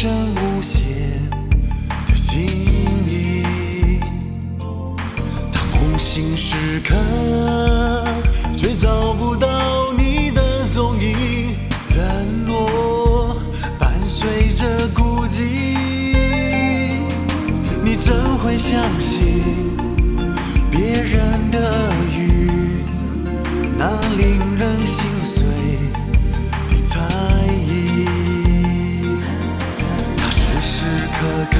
生无限的心意。当红心时刻，却找不到你的踪影，冷落伴随着孤寂。你怎会相信别人的耳语，那令人心碎的猜疑？它时时刻刻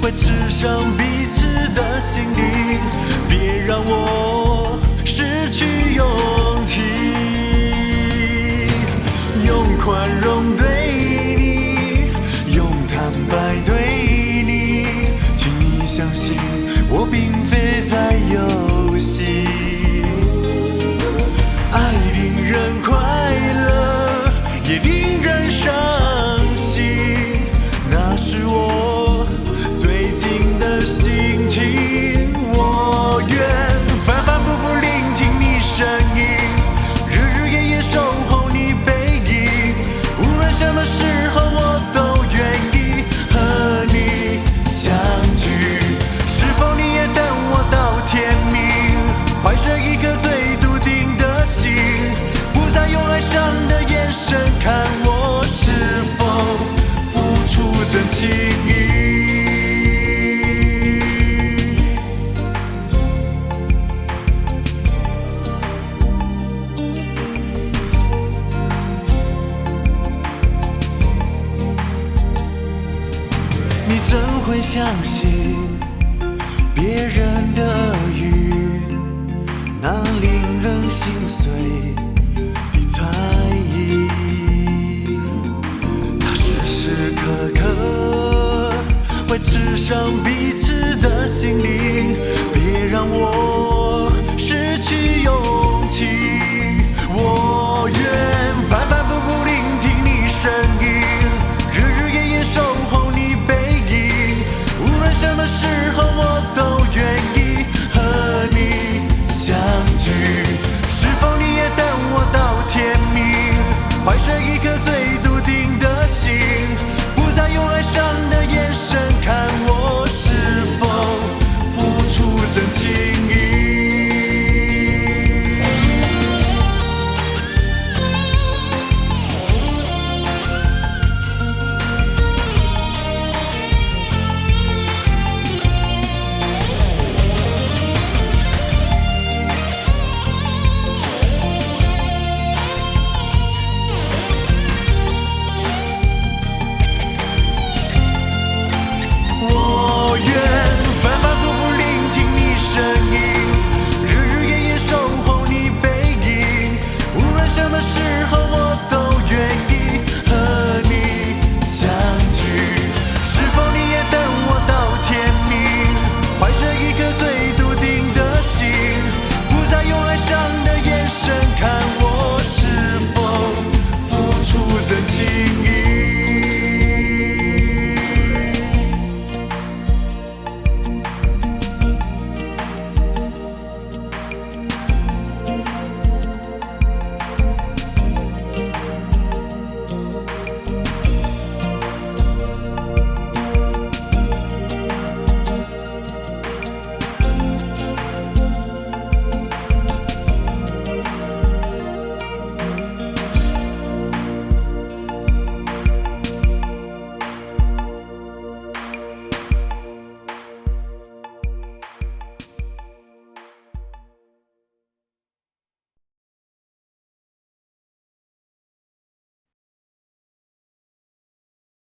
会刺伤彼此的心灵，别让我失去勇气。用宽容对你，用坦白对你，请你相信我并非在游戏。爱令人快乐，也令人伤心，那是我最近的心情。我愿反反复复聆听你声音，日日夜夜守候你背影，无论什么时候我都愿意和你相聚。是否你也等我到天明，怀着一颗最笃定的心，不再用哀伤的眼神看我是否付出真情意。你怎会相信别人的耳语，那令人心碎的猜疑？它时时刻刻会刺伤彼此